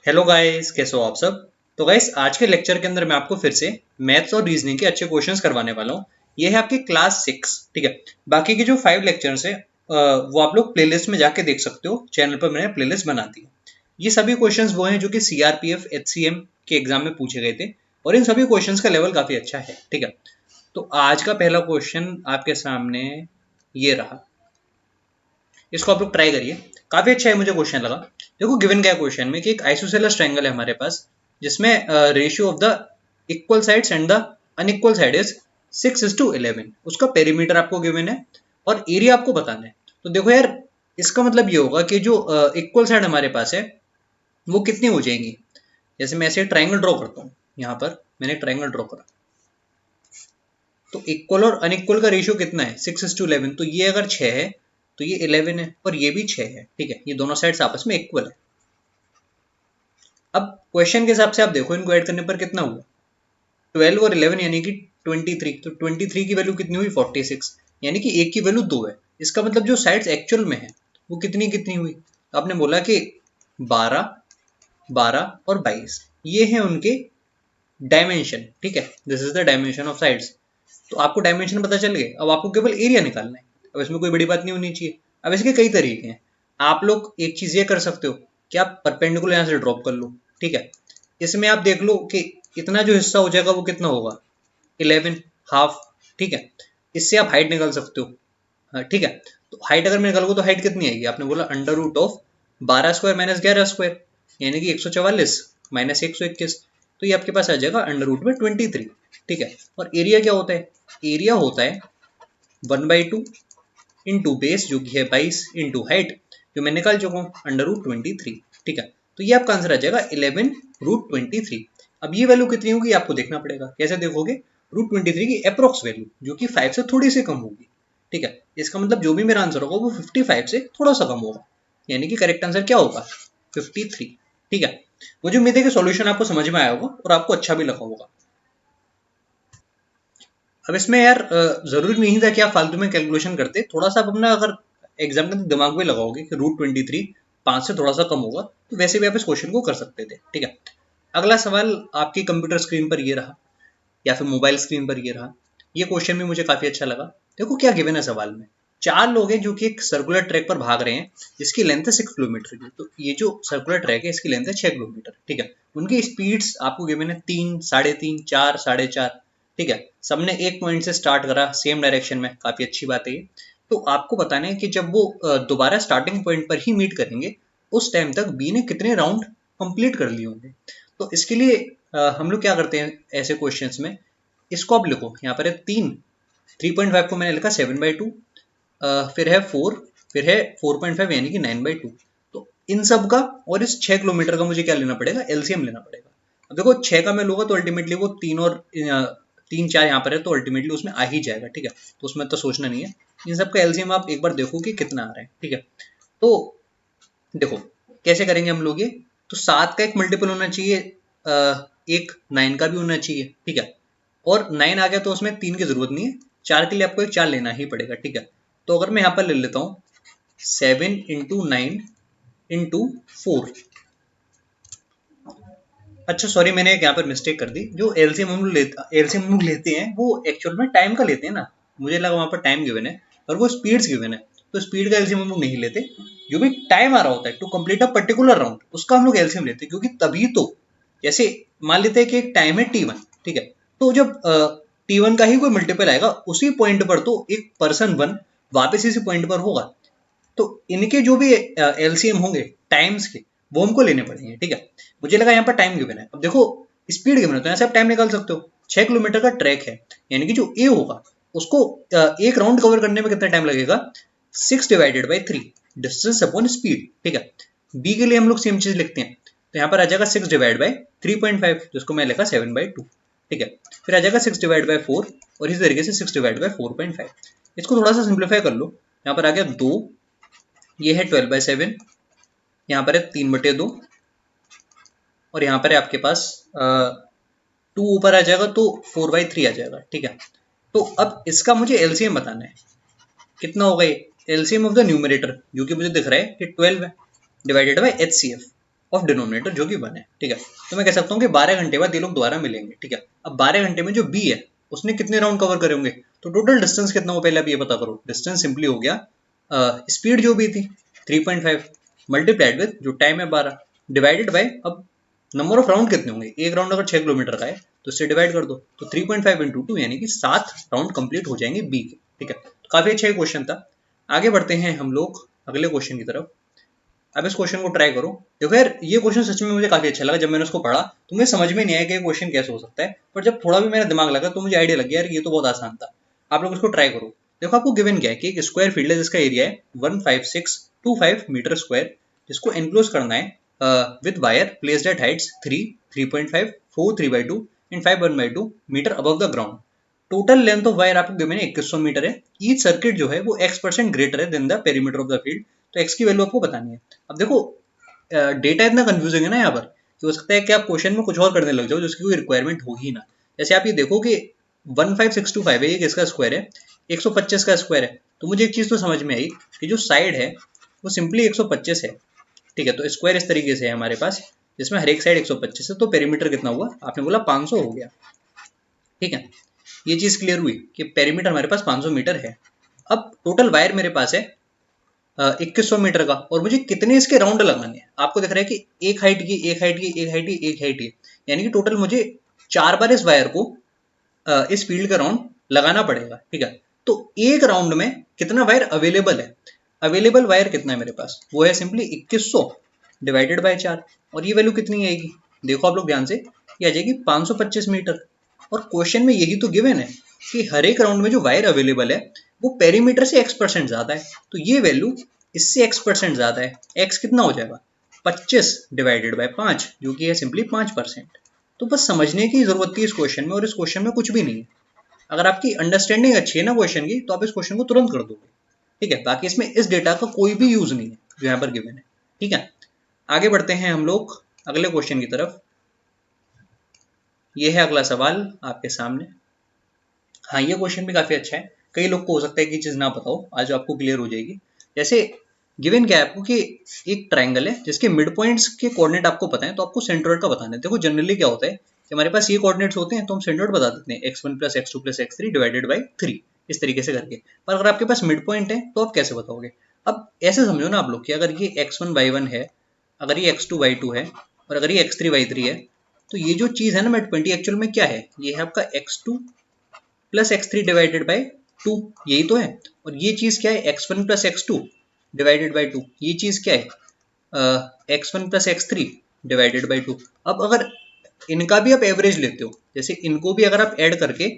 Hello guys, कैसे हो आप सब। तो गाइस, आज के लेक्चर के अंदर मैं आपको फिर से मैथ्स और रीजनिंग के अच्छे क्वेश्चंस करवाने वाला हूँ। ये है आपकी क्लास 6, ठीक है। बाकी के जो 5 लेक्चर्स है वो आप लोग प्लेलिस्ट में जाके देख सकते हो। चैनल पर मैंने प्लेलिस्ट बना दी है। ये सभी क्वेश्चंस वो हैं जो कि सीआरपीएफ एचसीएम के एग्जाम में पूछे गए थे, और इन सभी क्वेश्चंस का लेवल काफी अच्छा है, ठीक है। तो आज का पहला क्वेश्चन आपके सामने ये रहा। इसको आप लोग ट्राई करिए, काफी अच्छा है, मुझे क्वेश्चन लगा। देखो, गिवन क्या क्वेश्चन में कि एक आइसोसेलेस ट्रायंगल है हमारे पास, जिसमें ratio of the equal sides and the unequal side is 6:11। उसका पेरीमीटर आपको गिवन है और एरिया आपको बताना है। तो देखो यार, इसका मतलब ये होगा कि जो इक्वल साइड हमारे पास है वो कितनी हो जाएंगी। जैसे मैं ऐसे ट्रायंगल ड्रॉ करता हूँ, यहाँ पर मैंने ट्रायंगल ड्रॉ करा, तो इक्वल और अनइक्वल का रेशियो कितना है, 6:11। तो ये अगर 6 है तो ये 11 है, और ये भी 6 है, ठीक है। ये दोनों साइड्स आपस में इक्वल है। अब क्वेश्चन के हिसाब से आप देखो, इनको ऐड करने पर कितना हुआ, 12 और 11 यानी कि 23। तो 23 की वैल्यू कितनी हुई, 46, यानी कि एक की वैल्यू 2 है। इसका मतलब जो साइड्स एक्चुअल में है वो कितनी कितनी हुई। तो आपने बोला कि 12, 12 और 22, ये है उनके डायमेंशन, ठीक है। This is the dimension of sides. तो आपको डायमेंशन पता चल गए, अब आपको केवल एरिया निकालना है। अब इसमें कोई बड़ी बात नहीं होनी चाहिए। अब इसके कई तरीके हैं। आप लोग एक चीज ये कर सकते हो कि आप परपेंडिकुलर यहाँ से ड्रॉप कर लो, ठीक है। इसमें आप देख लो कि इतना जो हिस्सा हो जाएगा वो कितना होगा, 11 हाफ, ठीक है। इससे आप हाइट निकाल सकते हो, हाँ, ठीक है। तो हाइट अगर मैं निकालूंगा तो हाइट कितनी आएगी, आपने बोला अंडर रूट ऑफ 12² माइनस 11², यानी कि 144 माइनस 121। तो ये आपके पास आ जाएगा अंडर रूट में 23, ठीक है। और एरिया क्या होता है, एरिया होता है 1/2 इंटू बेस जो कि है 22 इंटू हाइट जो मैं निकाल चुका हूँ अंडर रूट 23, ठीक है। तो ये आपका आंसर आ जाएगा 11√23। अब ये वैल्यू कितनी होगी आपको देखना पड़ेगा। कैसे देखोगे, √23 की अप्रोक्स वैल्यू जो कि 5 से थोड़ी सी कम होगी, ठीक है। इसका मतलब जो भी मेरा आंसर होगा वो 55 से थोड़ा सा कम होगा, यानी कि करेक्ट आंसर क्या होगा, 53, ठीक है। मुझे उम्मीद है कि सॉल्यूशन आपको समझ में आया होगा और आपको अच्छा भी लगा होगा। अब इसमें यार जरूरी नहीं था कि आप फालतू में कैलकुलेशन करते, थोड़ा सा आप अपना अगर एग्जाम के दिमाग में लगाओगे कि √23 5 से थोड़ा सा कम होगा, तो वैसे भी आप इस क्वेश्चन को कर सकते थे, ठीक है। अगला सवाल आपकी कंप्यूटर स्क्रीन पर ये रहा, या फिर मोबाइल स्क्रीन पर ये रहा। ये क्वेश्चन भी मुझे काफी अच्छा लगा। देखो क्या गिवन है सवाल में, 4 लोग हैं जो कि एक सर्कुलर ट्रैक पर भाग रहे हैं जिसकी लेंथ है 6 किलोमीटर की। तो ये जो सर्कुलर ट्रैक है इसकी लेंथ है 6 किलोमीटर, ठीक है। उनकी स्पीड्स आपको गिवन है 3, 3.5, 4, 4.5, ठीक है। सबने एक पॉइंट से स्टार्ट करा सेम डायरेक्शन में, काफी अच्छी बात है ये। तो आपको बताना है कि जब वो दोबारा स्टार्टिंग पॉइंट पर ही मीट करेंगे, उस टाइम तक बी ने कितने राउंड कंप्लीट कर लिए होंगे। तो इसके लिए हम लोग क्या करते हैं ऐसे क्वेश्चंस में, इसको आप लिखो, यहाँ पर है 3.5 को मैंने लिखा 7/2, फिर है 4, फिर है 4.5 यानी कि 9/2। तो इन सब का और इस 6 किलोमीटर का मुझे क्या लेना पड़ेगा, एलसीएम लेना पड़ेगा। अब देखो 6 का मैं लूंगा तो अल्टीमेटली वो 3 और 3, 4 यहाँ पर है, तो अल्टीमेटली उसमें आ ही जाएगा, ठीक है। तो उसमें तो सोचना नहीं है। इन सब का एलसीएम आप एक बार देखो कि कितना आ रहा है, ठीक है। तो देखो कैसे करेंगे हम लोग ये, तो 7 का एक मल्टीपल होना चाहिए, एक 9 का भी होना चाहिए, ठीक है। और 9 आ गया तो उसमें 3 की जरूरत नहीं है, 4 के लिए आपको एक 4 लेना ही पड़ेगा, ठीक है। तो अगर मैं यहाँ पर ले लेता हूँ 7 × 9 × 4। अच्छा सॉरी, मैंने एक यहाँ पर मिस्टेक कर दी। जो एलसीएम हम लोग लेते हैं वो एक्चुअल में टाइम का लेते हैं ना, मुझे लगा वहां पर टाइम गिवन है और वो स्पीड्स गिवन है। तो स्पीड का एलसीएम हम लोग नहीं लेते। जो भी टाइम आ रहा होता है to complete a particular round, उसका हम लोग एलसीएम लेते हैं, क्योंकि तभी तो, जैसे मान लेते हैं कि एक टाइम है T1, ठीक है। तो जब T1 का ही कोई मल्टीपल आएगा उसी पॉइंट पर, तो एक पर्सन 1 वापस इसी पॉइंट पर होगा। तो इनके जो भी एलसीएम होंगे टाइम्स के, वो हमको लेने पड़ेंगे, ठीक है। मुझे लगा यहाँ पर टाइम गिवन है। अब देखो स्पीड गिवन है, तो यहाँ से आप टाइम निकाल सकते हो। 6 किलोमीटर का ट्रैक है, यानी कि जो ए होगा उसको एक राउंड कवर करने में कितना टाइम लगेगा, 6/3 डिस्टेंस अपॉन स्पीड, ठीक है। बी के लिए हम लोग सेम चीज लिखते हैं, तो यहाँ पर आ जाएगा 6/3.5, जिसको मैं लिखा 7/2, ठीक है। फिर आ जाएगा 6/4 और इसी तरीके से 6/4.5। इसको थोड़ा सा सिंप्लीफाई कर लो, यहाँ पर आ गया 2, ये है 12/7, यहाँ पर है 3/2, और यहाँ पर है आपके पास 2 ऊपर आ जाएगा तो 4/3 आ जाएगा, ठीक है। तो अब इसका मुझे एलसीएम बताना है, कितना होगा ये एलसीएम ऑफ द न्यूमरेटर, जो कि मुझे दिख रहा है कि 12 है, divided by HCF. Of denominator जो कि 1 है, ठीक है। तो मैं कह सकता हूँ कि 12 घंटे बाद ये लोग दोबारा मिलेंगे, ठीक है। अब 12 घंटे में जो बी है उसने कितने राउंड कवर करे होंगे, तो टोटल डिस्टेंस कितना हो पहले आप ये पता करो। डिस्टेंस सिंपली हो गया स्पीड जो भी थी 3.5 मल्टीप्लाइड विद जो टाइम है 12 डिवाइडेड बाय अब नंबर ऑफ राउंड कितने होंगे। एक राउंड अगर 6 किलोमीटर का है तो इससे डिवाइड कर दो, तो 3.5 इंटू 2 यानी कि 7 राउंड कंप्लीट हो जाएंगे बी के, ठीक है। तो काफी अच्छा क्वेश्चन था। आगे बढ़ते हैं हम लोग अगले क्वेश्चन की तरफ। अब इस क्वेश्चन को ट्राई करो। देखो यार ये क्वेश्चन सच में मुझे काफी अच्छा लगा। जब मैंने उसको पढ़ा तो मुझे समझ में नहीं आया कि ये क्वेश्चन कैसे हो सकता है, पर जब थोड़ा भी मेरा दिमाग लगा तो मुझे आइडिया लग गया यार ये तो बहुत आसान था। आप लोग इसको ट्राई करो। देखो आपको गिवन क्या है कि एक स्क्वायर फील्ड है जिसका एरिया है 15625 मीटर स्क्वायर, जिसको एनक्लोज करना है with wire placed at heights 3, 3.5, 4, 3/2 and 5, 1/2 metre above the ground. Total length of wire आपको गिवन है 2100 मीटर है। ईच सर्किट जो है वो x% ग्रेटर है than the perimeter of the field. तो x की वैल्यू आपको बतानी है। अब देखो डेटा इतना कंफ्यूजिंग है ना यहाँ पर कि हो सकता है कि आप क्वेश्चन में कुछ और करने लग जाओ जिसकी कोई रिक्वायरमेंट हो ही ना। जैसे आप ये देखो कि 15625 है, ये किसका स्क्वायर है, 125 का स्क्वायर है। तो मुझे एक चीज तो समझ में आई कि जो साइड है वो सिंपली 125 है, ठीक है। तो स्क्वायर इस तरीके से है हमारे पास जिसमें हर एक साइड 125 है, तो पेरीमीटर कितना हुआ, आपने बोला 500 हो गया, ठीक है। ये चीज क्लियर हुई कि पेरीमीटर हमारे पास 500 मीटर है। अब टोटल वायर मेरे पास है 2100 मीटर का, और मुझे कितने इसके राउंड लगाने हैं। आपको दिख रहा है कि एक हाइट की, एक हाइट की, एक हाइट की, एक हाइट की, यानी कि टोटल मुझे 4 बार इस वायर को इस फील्ड का राउंड लगाना पड़ेगा, ठीक है। तो एक राउंड में कितना वायर अवेलेबल है, अवेलेबल वायर कितना है मेरे पास, वो है सिंपली 2100 डिवाइडेड बाय 4। और ये वैल्यू कितनी आएगी, देखो आप लोग ध्यान से, ये आ जाएगी 525 मीटर। और क्वेश्चन में यही तो गिवन है कि हर एक राउंड में जो वायर अवेलेबल है वो पेरीमीटर से x% ज्यादा है। तो ये वैल्यू इससे x% ज्यादा है। x कितना हो जाएगा, 25 डिवाइडेड बाय 5 जो कि है सिंपली 5%। तो बस समझने की जरूरत थी इस क्वेश्चन में, और इस क्वेश्चन में कुछ भी नहीं है। अगर आपकी अंडरस्टैंडिंग अच्छी है ना क्वेश्चन की, तो आप इस क्वेश्चन को तुरंत कर दोगे, ठीक है। बाकी इसमें इस डेटा का कोई भी यूज नहीं है जो यहाँ पर गिवन है, ठीक है। आगे बढ़ते हैं हम लोग अगले क्वेश्चन की तरफ। ये है अगला सवाल आपके सामने। हाँ ये क्वेश्चन भी काफी अच्छा है। कई लोग को हो सकता है कि चीज ना पता हो, आज आपको क्लियर हो जाएगी। जैसे गिवन क्या है आपको कि एक ट्राइंगल है जिसके मिड पॉइंट्स के कोऑर्डिनेट आपको पता है, तो आपको सेंट्रोइड का बताना है। देखो जनरली क्या होता है कि हमारे पास ये कोऑर्डिनेट्स होते हैं तो हम सेंट्रोइड बता देते हैं x1 + x2 + x3 divided by 3, इस तरीके से करके। पर अगर आपके पास मिड पॉइंट है तो आप कैसे बताओगे। अब ऐसे समझो ना आप लोग कि अगर ये x1 y1 है, अगर ये x2 y2 है, और अगर ये x3 y3 है, तो ये जो चीज है ना मिड पॉइंट, ये एक्चुअल में क्या है, ये है आपका x2 plus x3 divided by 2, यही तो है। और ये चीज क्या है, x1 plus x2 divided by 2, ये चीज क्या है, x1 plus x3 divided by 2। अब अगर इनका भी आप एवरेज लेते हो, जैसे इनको भी अगर आप ऐड करके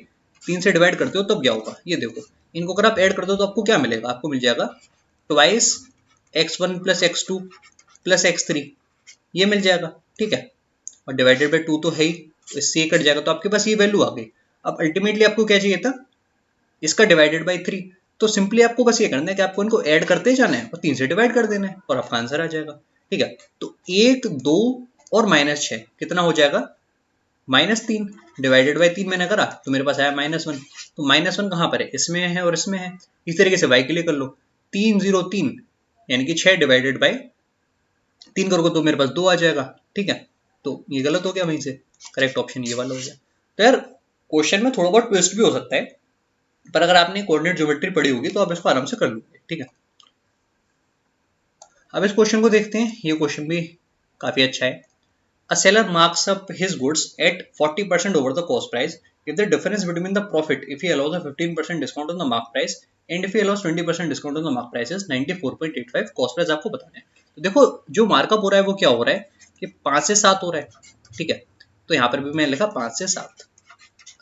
3 से डिवाइड करते हो तब क्या होगा, ये देखो इनको अगर आप ऐड करते हो तो आपको क्या मिलेगा, आपको मिल जाएगा twice x1 plus x2 plus x3, ये मिल जाएगा, ठीक है। और डिवाइडेड बाई 2 तो है ही, तो इससे ये कट जाएगा, तो आपके पास ये वैल्यू आ गई। अब अल्टीमेटली आपको क्या चाहिए था, इसका डिवाइडेड बाई 3। तो सिंपली आपको बस ये करना है कि आपको इनको ऐड करते जाना है और 3 से डिवाइड कर देना है और आपका आंसर आ जाएगा, ठीक है। तो 1, 2 और -6 कितना हो जाएगा, -3 डिवाइडेड बाई 3 मैंने करा तो मेरे पास आया -1। तो -1 कहाँ पर है, इसमें है और इसमें है। इस तरीके से y के लिए कर लो, 303 यानी कि 6 डिवाइडेड बाई 3 करोगे तो मेरे पास 2 आ जाएगा, ठीक है। तो ये गलत हो गया, वहीं से करेक्ट ऑप्शन ये वाला हो गया। तो यार क्वेश्चन में थोड़ा बहुत ट्विस्ट भी हो सकता है, पर अगर आपने कोऑर्डिनेट ज्योमेट्री पढ़ी होगी तो आप इसको आराम से कर लोगे, ठीक है। अब इस क्वेश्चन को देखते हैं। ये क्वेश्चन भी काफी अच्छा है। A seller marks up his goods at 40% over the cost price if the difference between the profit if he allows a 15% discount on the mark price and if he allows 20% discount on the mark price is 94.85। cost price आपको बताना है। तो देखो जो markup हो रहा है वो क्या हो रहा है कि 5 से 7 हो रहा है, ठीक है। तो यहाँ पर भी मैंने लिखा 5 से 7,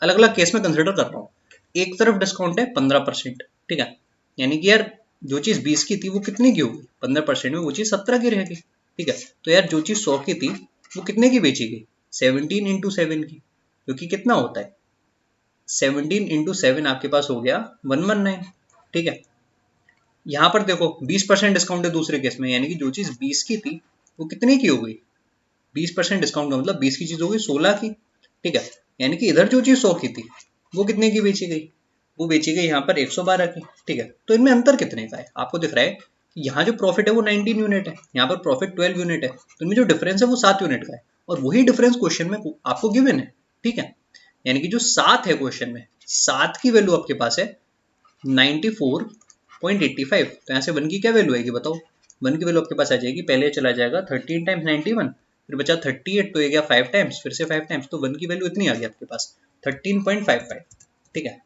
अलग अलग केस में कंसिडर कर रहा हूँ। एक तरफ डिस्काउंट है 15%, ठीक है, यानी कि यार जो चीज 20 की थी वो कितनी की होगी, 15% में वो चीज 17 की रहेगी, ठीक है। तो यार जो चीज 100 की थी वो कितने की बेची गई, 17 इंटू 7 की, जो कि कितना होता है 17 इंटू 7 आपके पास हो गया 119, ठीक है। यहाँ पर देखो 20% डिस्काउंट है दूसरे केस में, यानी कि जो चीज 20 की थी वो कितने की हो गई, 20% डिस्काउंट का मतलब 20 की चीज हो गई 16 की, ठीक है। यानी कि इधर जो चीज 100 की थी वो कितने की बेची गई, वो बेची गई यहाँ पर 112 की, ठीक है। तो इनमें अंतर कितने का है, आपको दिख रहा है यहाँ जो प्रॉफिट है वो 19 यूनिट है, यहाँ पर प्रॉफिट 12 यूनिट है, तो इनमें जो डिफरेंस है वो 7 यूनिट का है, और वही डिफरेंस क्वेश्चन में आपको गिवन है। ठीक है, यानी कि जो 7 है क्वेश्चन में, 7 की वैल्यू आपके पास है 94.85। तो यहाँ से 1 की क्या वैल्यू आएगी बताओ? 1 की वैल्यू आपके पास आ जाएगी, पहले चला जाएगा 13 टाइम्स 91, फिर बचा 38, तो ये गया 5 टाइम्स, फिर से 5 टाइम्स, तो 1 की वैल्यू इतनी आ गई आपके पास 13.55। ठीक है,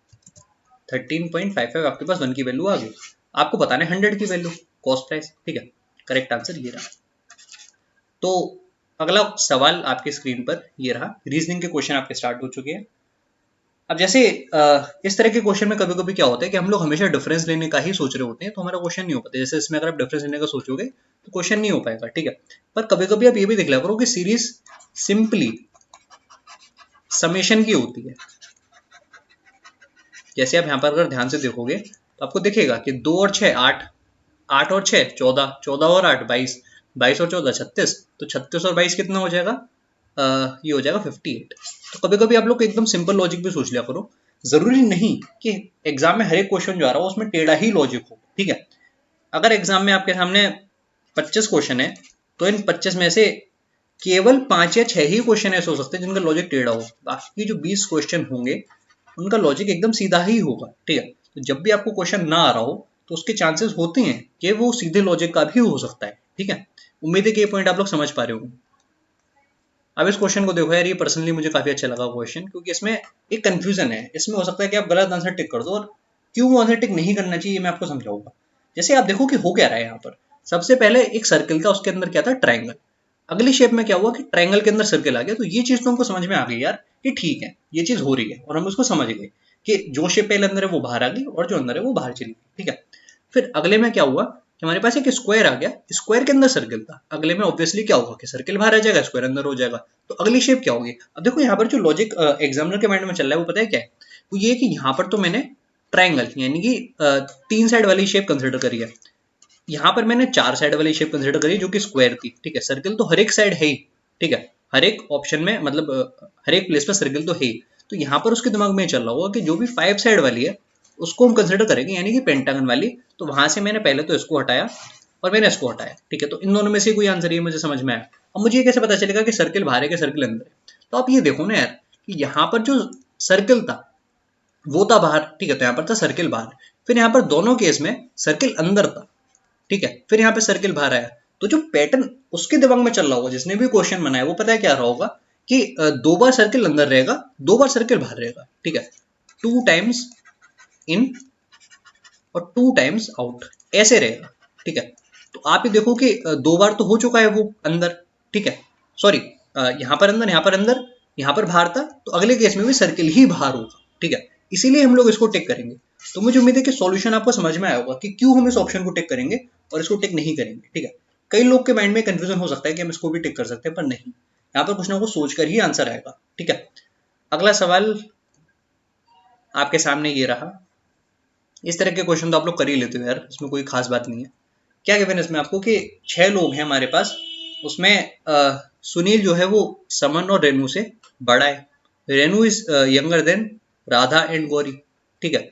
13.55 आपके पास 1 की वैल्यू आ गई। आपको बताना है 100 की वैल्यू, कॉस्ट प्राइस। ठीक है, करेक्ट आंसर ये रहा। तो अगला सवाल आपके स्क्रीन पर ये रहा, रीजनिंग के क्वेश्चन आपके स्टार्ट हो चुके हैं। अब जैसे इस तरह के क्वेश्चन में कभी कभी क्या होता है कि हम लोग हमेशा डिफरेंस लेने का ही सोच रहे होते हैं, तो हमारा क्वेश्चन नहीं हो पाता। जैसे इसमें अगर आप डिफरेंस लेने का सोचोगे तो क्वेश्चन नहीं हो पाएगा। ठीक है, पर कभी कभी आप ये भी देख लिया करो कि सीरीज सिंपली समेशन की होती है। जैसे आप यहाँ पर अगर ध्यान से देखोगे तो आपको दिखेगा कि 2 और 6 8, 8 और 6 14, 14 और 8 22, 22 और 14 36, तो 36 और 22 कितना हो जाएगा? ये हो जाएगा 58। तो कभी कभी आप लोग एकदम सिंपल लॉजिक भी सोच लिया करो, जरूरी नहीं कि एग्जाम में हर एक क्वेश्चन जो आ रहा हो उसमें टेढ़ा ही लॉजिक हो। ठीक है, अगर एग्जाम में आपके सामने 25 क्वेश्चन है तो इन 25 में से केवल 5 या 6 ही क्वेश्चन ऐसे हो सकते हैं जिनका लॉजिक टेढ़ा हो, बाकी जो 20 क्वेश्चन होंगे उनका लॉजिक एकदम सीधा ही होगा। ठीक है, तो जब भी आपको क्वेश्चन ना आ रहा हो तो उसके चांसेस होते हैं कि वो सीधे लॉजिक का भी हो सकता है। ठीक है, उम्मीद है कि ये पॉइंट आप लोग समझ पा रहे हो। अब इस क्वेश्चन को देखो यार, ये पर्सनली मुझे काफी अच्छा लगा क्वेश्चन, क्योंकि इसमें एक कंफ्यूजन है। इसमें हो सकता है कि आप गलत आंसर टिक कर दो, और क्यों वो आंसर टिक नहीं करना चाहिए मैं आपको समझाऊंगा। जैसे आप देखो कि हो क्या रहा है यहाँ पर, सबसे पहले एक सर्किल था, उसके अंदर क्या था? ट्राइंगल। अगली शेप में क्या हुआ कि ट्राइंगल के अंदर सर्किल आ गया। तो ये चीज तो हमको समझ में आ गई यार कि ठीक है ये चीज हो रही है, और हम उसको समझ गए कि जो शेप पहले अंदर है वो बाहर आ गई, और जो अंदर है वो बाहर चली गई। ठीक है, फिर अगले में क्या हुआ कि हमारे पास एक स्क्वायर आ गया, स्क्वायर के अंदर सर्किल था। अगले में ऑब्वियसली क्या होगा कि सर्किल बाहर आ जाएगा, स्क्वायर अंदर हो जाएगा। तो अगली शेप क्या होगी? अब देखो यहाँ पर जो लॉजिक एग्जामिनर के माइंड में चल रहा है वो पता है क्या है? वो ये कि यहाँ पर तो मैंने ट्राइंगल यानी कि 3 साइड वाली शेप कंसिडर करी है, यहाँ पर मैंने 4 साइड वाली शेप कंसिडर करी जो कि स्क्वायर थी। ठीक है, सर्किल तो हर एक साइड है ही। ठीक है, हर एक ऑप्शन में मतलब हर एक प्लेस पर सर्किल तो है ही। तो यहाँ पर उसके दिमाग में चल रहा होगा कि जो भी 5 साइड वाली है उसको हम कंसिडर करेंगे, यानी कि पेंटागन वाली। तो वहां से मैंने पहले तो इसको हटाया और मैंने इसको हटाया। ठीक है, तो इन दोनों में से कोई आंसर ये मुझे समझ में आया। अब मुझे ये कैसे पता चलेगा कि सर्किल बाहर है कि सर्किल अंदर है? तो आप ये देखो ना यार कि यहाँ पर जो सर्किल था वो था बाहर। ठीक है, तो यहाँ पर था सर्किल बाहर, फिर यहाँ पर दोनों केस में सर्किल अंदर था। ठीक है, फिर यहाँ पे सर्किल बाहर आया। तो जो पैटर्न उसके दिमाग में चल रहा होगा, जिसने भी क्वेश्चन बनाया, वो पता है क्या रहा होगा कि 2 बार सर्किल अंदर रहेगा, 2 बार सर्किल बाहर रहेगा। ठीक है, 2 टाइम्स इन और 2 टाइम्स आउट, ऐसे रहेगा। ठीक है, तो आप ये देखो कि 2 बार तो हो चुका है वो अंदर। ठीक है, सॉरी, यहाँ पर अंदर, यहाँ पर अंदर, यहाँ पर बाहर था, तो अगले केस में भी सर्किल ही बाहर होगा। ठीक है, इसीलिए हम लोग इसको टिक करेंगे। तो मुझे उम्मीद है कि सॉल्यूशन आपको समझ में आया होगा कि क्यों हम इस ऑप्शन को टिक करेंगे और इसको टिक नहीं करेंगे। ठीक है, कई लोग के माइंड में कंफ्यूजन हो सकता है कि हम इसको भी टिक कर सकते हैं, पर नहीं, यहाँ पर कुछ ना कुछ सोचकर ही आंसर आएगा। ठीक है, अगला सवाल आपके सामने ये रहा। इस तरह के क्वेश्चन तो आप लोग कर ही लेते हो यार, इसमें कोई खास बात नहीं है। क्या गिवन है इसमें आपको कि 6 लोग हैं हमारे पास, उसमें सुनील जो है वो समन और रेनू से बड़ा है। Renu is younger than Radha and Gauri. ठीक है,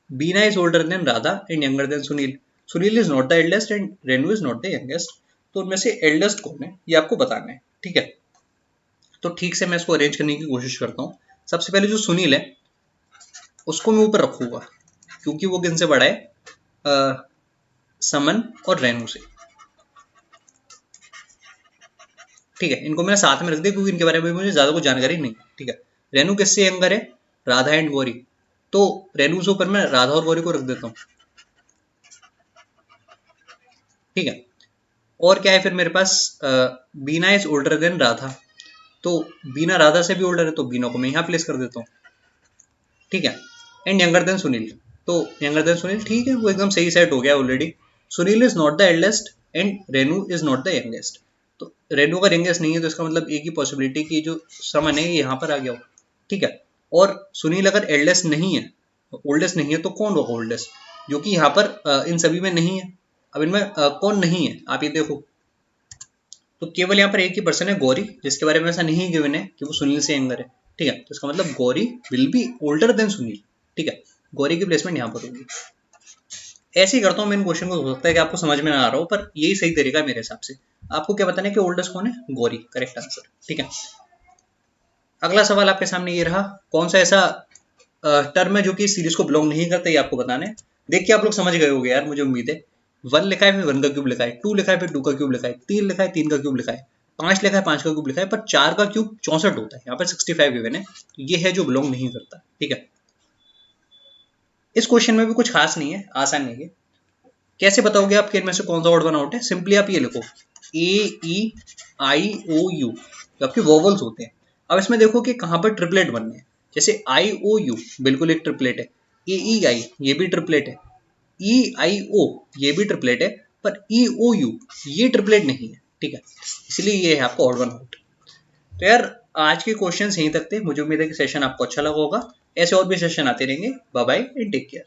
Bina is older than Radha and younger than Sunil. Sunil is not the eldest and Renu is not the youngest. तो उनमें से एल्डेस्ट कौन है ये आपको बताना है। ठीक है, तो ठीक से मैं इसको अरेंज करने की कोशिश करता हूँ। सबसे पहले जो सुनील है उसको मैं ऊपर रखूंगा, क्योंकि वो किन से बड़ा है? समन और रेनू से। ठीक है, इनको मैंने साथ में रख दिया क्योंकि इनके बारे में मुझे ज्यादा कुछ जानकारी नहीं है। ठीक है, रेनू किससे यंगर है? राधा एंड गौरी। तो रेनू से ऊपर मैं राधा और गौरी को रख देता हूँ। ठीक है, और क्या है फिर मेरे पास? बीना इज ओल्डर देन राधा, तो बीना राधा से भी ओल्डर है, तो बीना को मैं यहाँ प्लेस कर देता हूँ। ठीक है, एंड यंगर देन सुनील, तो यंगर देन सुनील, ठीक है, वो एकदम सही सेट हो गया already. Sunil is not the eldest and Renu is not the youngest. तो रेनू का यंगेस्ट नहीं है, तो इसका मतलब एक ही पॉसिबिलिटी कि जो समन है यहाँ पर आ गया हो। ठीक है, और सुनील अगर एल्डेस्ट नहीं है, ओल्डेस्ट नहीं है, तो कौन होगा ओल्डेस्ट? जो कि यहाँ पर इन सभी में नहीं है। अब इनमें कौन नहीं है आप ये देखो, तो केवल यहाँ पर एक ही पर्सन है गौरी, जिसके बारे में ऐसा नहीं गिवन है कि वो सुनील से यंगर है। ठीक है, तो इसका मतलब Gauri will be older than Sunil. ठीक है, गौरी की प्लेसमेंट यहाँ पर होगी। ऐसे ही करता हूँ मैं इन क्वेश्चन को, हो सकता है कि आपको समझ में ना आ रहा हो, पर यही सही तरीका है मेरे हिसाब से। आपको क्या बताना है कि ओल्डेस्ट कौन है? Gauri, correct answer. ठीक है, अगला सवाल आपके सामने ये रहा, कौन सा ऐसा टर्म है जो कि सीरीज को बिलोंग नहीं करता, ये आपको बताना है। देख के आप लोग समझ गए होंगे यार, मुझे उम्मीद है। 1 लिखा है, फिर 1 का क्यूब लिखा है, 2 लिखा है, फिर 2 का क्यूब लिखा है, 3 लिखा है, 3 का क्यूब लिखा है, 5 लिखा है, 5 का क्यूब लिखा है, पर 4 का क्यूब 64 होता है, यहाँ पर 65 गिवन है, तो ये है जो बिलोंग नहीं करता। ठीक है, इस क्वेश्चन में भी कुछ खास नहीं है, आसान है ये। कैसे बताओगे आप कि इनमें से कौन सा ऑड वन आउट है? सिंपली आप ये लिखो AEIOU, जो आपके वोवल्स होते हैं। अब इसमें देखो कि कहाँ पर ट्रिपलेट बनने हैं। जैसे IOU बिल्कुल एक ट्रिपलेट है, AEI ये भी ट्रिपलेट है, EIO ये भी ट्रिपलेट है, पर EOU ये ट्रिपलेट नहीं है। ठीक है, इसलिए ये है आपको ऑड वन आउट। तो यार आज के क्वेश्चन यहीं तक थे। मुझे उम्मीद है कि सेशन आपको अच्छा लगा होगा। ऐसे और भी सेशन आते रहेंगे। Bye bye and take care.